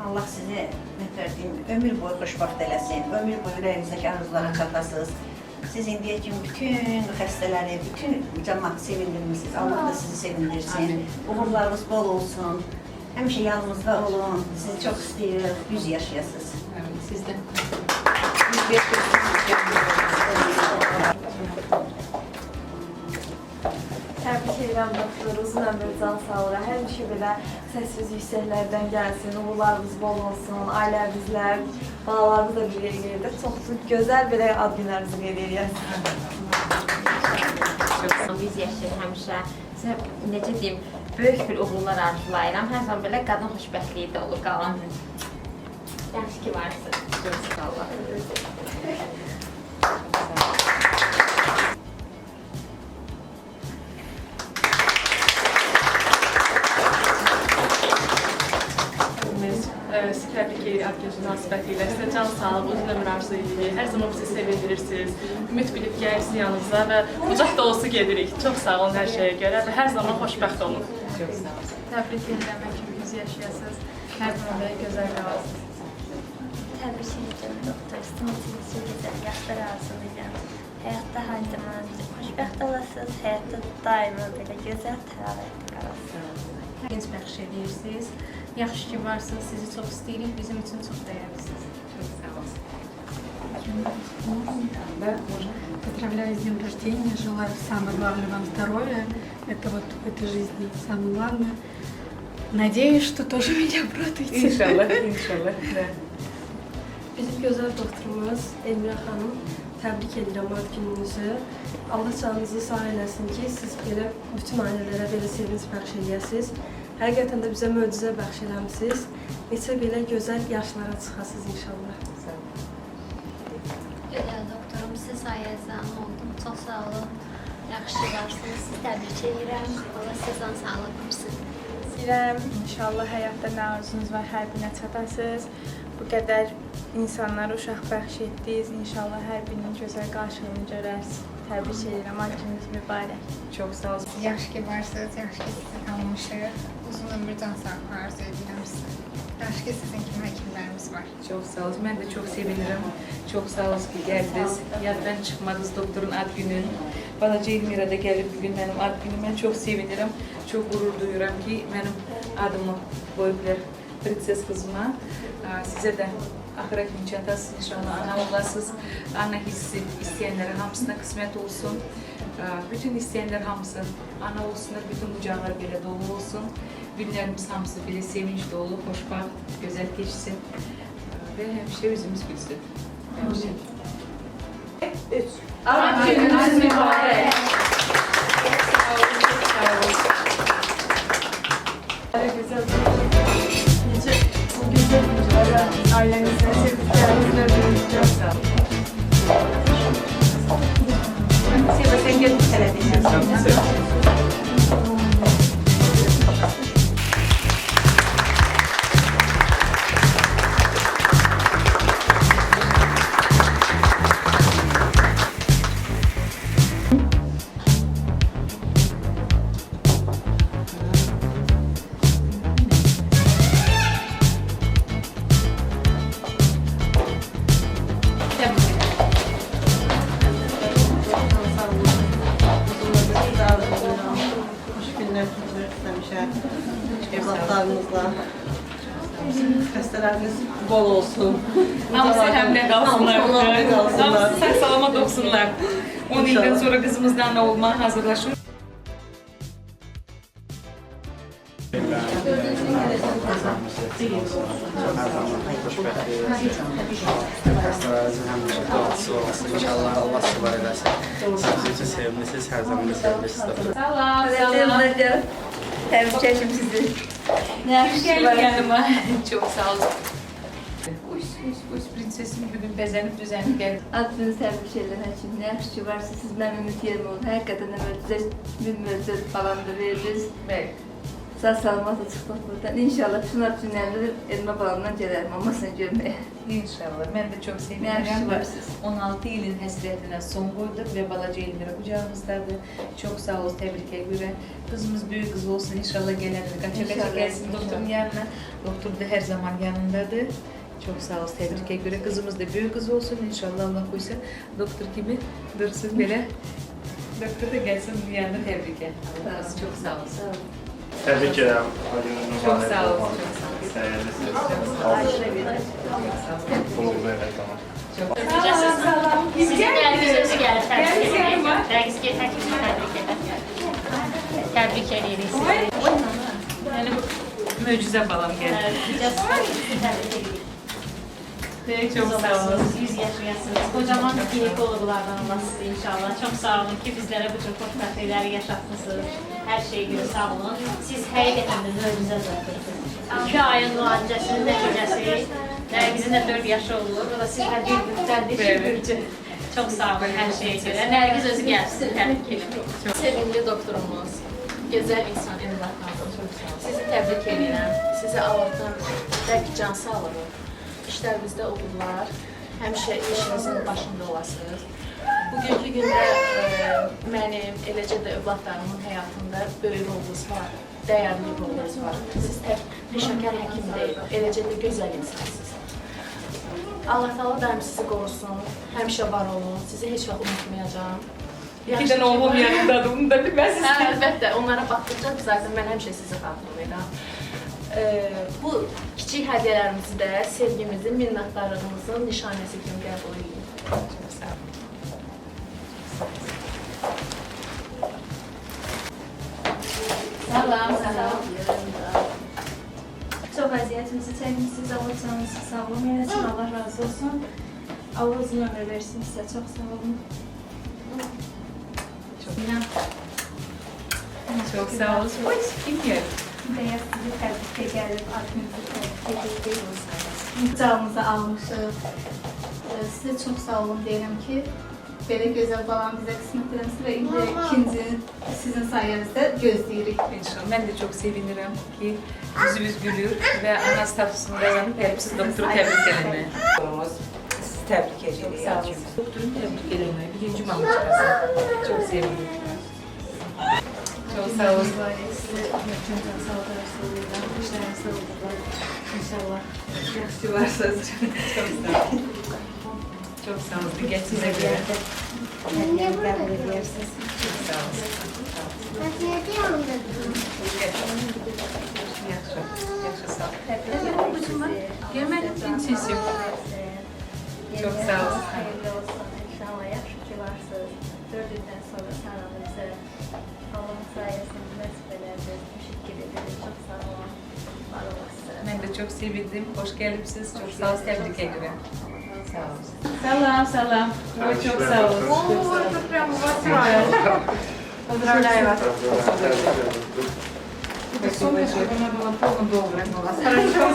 Allah sizi neferdiyim, ömür boyu xoşbaxt eləsin, ömür boyu ürəyinizdəki arzulara çatasınız. Siz indiyə kimi bütün xəstələri, bütün cəmaatı sevindirmişsiniz. Allah da sizi sevindirsin. Uğurlarınız bol olsun. Həmişə yanımızda olun. Sizi çox istəyirik, 100 yaşayasınız. Siz de. Təbrik edirəm doktor, uzun ömür, can sağlığı. Həmişə belə səsiz yüksəklərdən gəlsin, uğurlarınız bol olsun, ailəmizlə, balalarımız da bir yerdə. Çox gözəl belə ad günlərinizi qeyd edirsiniz. Biz yaşayır həmişə. Sizə necə deyim, böyük bir uğurlar arzulayıram. Hər zaman belə qadın xoşbəxtliyi də olur qalan. Yaxşı ki varsınız. İnşallah. Təbii ki, ad günü münasibətilə sizə can sağlıq, uzun ömür arzu edirik. Hər zaman bizi sevindirirsiniz. Ümid bilib gəlirsiniz yanımıza və qucaq dolusu gedirik. Çox sağ olun hər şeyə görə və hər zaman xoşbəxt olun. Çok sağ olun. Təbrik edirəm, ki, yüz yaşayasınız. Hər zaman belə gözəl qalasınız. Təbrik edirəm doktor, stimuliniz gözəl yaşlar arzulayıram. Həyatda hər zaman xoşbəxt olasınız, həyatda daima belə gözəl təravətli qalasınız. Genç bəxş edirsiniz. Yaxşı ki varsınız, sizi çox istəyirik, bizim üçün çox dəyərlisiniz. Çok sağ olun. Поздравляю с днем рождения, желаю самое главное вам здоровья. Это вот в этой жизни самое главное. Надеюсь, что тоже меня обрадуете. İnşallah, inşallah. Bizim gözəl doktorumuz Elmira xanım, təbrik edirəm ad gününüzü. Allah canınızı sağ eləsin ki, siz belə bütün ailələrə belə sevinç bəxş eləyəsiniz. Həqiqətən də bizə möcüzə bəxş eləmisiniz. Neçə belə gözəl yaşlara çıxasınız inşallah. Gözəl doktorum, siz sayənizdə oldum. Çox sağ olun. Yaxşı varsınız. Sizi təbrik edirəm. Allah sizə sağlıq versin. İstəyirəm, inşallah həyatda nə arzunuz var, hər birinə çatasınız. Bu qədər insanlara uşaq bəxş etdiniz. İnşallah hər birinin gözəl qarşılığını görərsiniz. Təbrik edirəm, ad gününüz mübarək. Çok sağ olun. Yaxşı ki varsınız, yaxşı ki sizi tanımışıq. Uzun ömür can sağlığı arzu edirəm sizə. Yaxşı ki sizin kimi həkimlərimiz var. Çok sağ olun. Ben de çok sevinirim. Çok sağ olun ki geldiniz. Yaddan çıkmadınız doktorun ad günü. Balaca İlmira'da gelip bugün benim ad günüm. Ben çok sevinirim. Çok gurur duyuram ki benim adımı koyublar prenses kızıma. Size de ahire kimi çatasınız inşallah. Ana olasınız. Ana hissi isteyenlerin hamısına kısmet olsun. Bütün isteyenler hamısı ana olsunlar. Bütün kucaklar böyle dolu olsun. Günlerimiz hamısı böyle sevinç dolu, hoşbaht, güzel geçsin. Ve hemşire yüzümüz gülsün. Hemşire. Ad gününüz mübarək. Güzel. Necə bu gözəl günlərə ailənizlə, sevdiklərinizlə birlikdə. Seva, sen gel bu sene diyeceğim. Evlatlarınızla, xəstələriniz bol olsun. Hamısı həmlə qalsınlar. Hamısı sağ salamat olsunlar. 10 ildən sonra kızımızdan ana olmağa hazırlaşır. Xəstələrinizin həmişə duası olsun. İnşallah Allah subhanahu eləsin. Siz üçün sevimlisiniz, hər zaman da sevilirsiniz. Salam. Təbrik edirəm sizi. Gel yanıma. Çok sağ olun. Uş prensesim bugün bezenip düzenli geldi. Adınızı təbrik edirəm həkim. Nə yaxşı ki varsınız, siz mənim ümid yerim olun. Həqiqətən də möcüzə, bir möcüzə falan da verdiniz. Bəli. Sağ salamat çıxdıq buradan. İnşallah şunlar günlərdə Elma balamdan gələrim, mamasını görməyə. İnşallah. Ben de çok Yaxşı sevinirim. varsınız. 16 yılın hasretine son koyduk ve balaca Elmira kucağımızdadır. Çok sağ ol, tebrike göre. Kızımız büyük kız olsun, inşallah gelendir. Kaça kaça İnşallah, gelsin inşallah. doktorun yanına. Doktor da her zaman yanındadır. Çok sağ ol, tebrike göre. Kızımız da büyük kız olsun, inşallah Allah koysa. Doktor gibi dursun böyle. Doktor da gelsin yanına tebrike. Allah razı olsun, çok sağ ol. Sağ olun. Tebrik ederim. Çok sağ ol, çok sağ ol. Değerlisiniz. Sizin gəldiğinizi gəlir təbrik edirəm. Dəqiq təklifini təbrik edirəm. Təbrik edirik sizi. Yani mucize balam geldi. Çok sağ olun. 100 yaşayasınız. Kocaman ginekologlardan Allah sizi inşallah. Çok sağ olun ki bizlere bu tür xoşbəxtlikləri yaşatmışsınız. Her şeye göre sağ olun. Siz həqiqətən də möcüzə zətdirsiniz. 2 ayın müalicəsinin nəticəsi. Nərgizin də 4 yaşı olur. O da sizə bir müddətdir. Çok sağ olun her şeye göre. Nərgiz özü gəlsin. Təbrik edirəm. Sevimli doktorumuz, gözəl insan Elmira xanım. Sizi təbrik edirəm. Sizə Allahdan bəlkə can sağlığı, işlərinizdə uğurlar, həmişə işinizin başında olasınız. Bugünkü gündə mənim, eləcə də övladlarımın həyatında böyük rolunuz var, dəyərli rolunuz var. Siz tək peşəkar həkim deyil, eləcə də gözəl insansınız. Allah Taala daim sizi qorusun, həmişə var olun, sizi heç vaxt unutmayacağam. İki tane oğlum yanındadır, onu da bilmezsiniz. Hə, əlbəttə, onlara baxdıqca zaten mən həmişə sizi xatırlayıram. Bu kiçik hədiyyələrimizi də sevgimizi, minnətdarlığımızın nişanəsi kimi qəbul edin. Çok sağ olun. Salam, salam. Çox əziyyətinizi çəkmişsiniz, Allah canınızı sağlam eləsin, Allah razı olsun. Allah uzun ömür versin sizə, çox sağ olun. Çok sağ olun. Oy, kim geldi? Bəyər sizi təbrikə gəlib, adınızı təbrikə edirik. Canınızı almışıq. Sizə çox sağ olun deyirəm ki, belə gözəl balam bizə qismət eləmişsiniz və indi ikinci sizin sayənizdə gözləyirik. İnşallah. Ben de çok sevinirim ki yüzümüz gülüyor ve ana statüsünü kazanıp hep siz doktoru tebrik edilmeye. Sizi təbrik edirik. Sağ olun. Doktorun tebrik edilmeye. Birinci mamı çıkarsın. Çok sevindim. Çok sağ olun. Sizi bütün sağlık arasında işlərinizdə uğurlar. İnşallah. Yaxşı varsınız. Çok sağ olun. Çok sağ olun. Diqqətinize göre. Niyə qəbul edirsiniz? Çok sağ olun. Yaxşı, Yaxşı. Yaxşı sağ olun. Yemek içisim. Çok sağ olun. Hayırlı olsun. İnşallah yaxşı ki varsınız. 4 ildən sonra sağlığınızı Allah'ın sayesinde nasip edəcək. Teşekkür ederim. Çok sağ olun. Var olasınız. Ben de çok sevindim. Hoş geldiniz. Çok sağ olun. Tebrik ederim. Sağ olun. Salam, salam. Çok sağ olun. Поздравляю вас. Сумочка, она была полно добрая. Хорошо.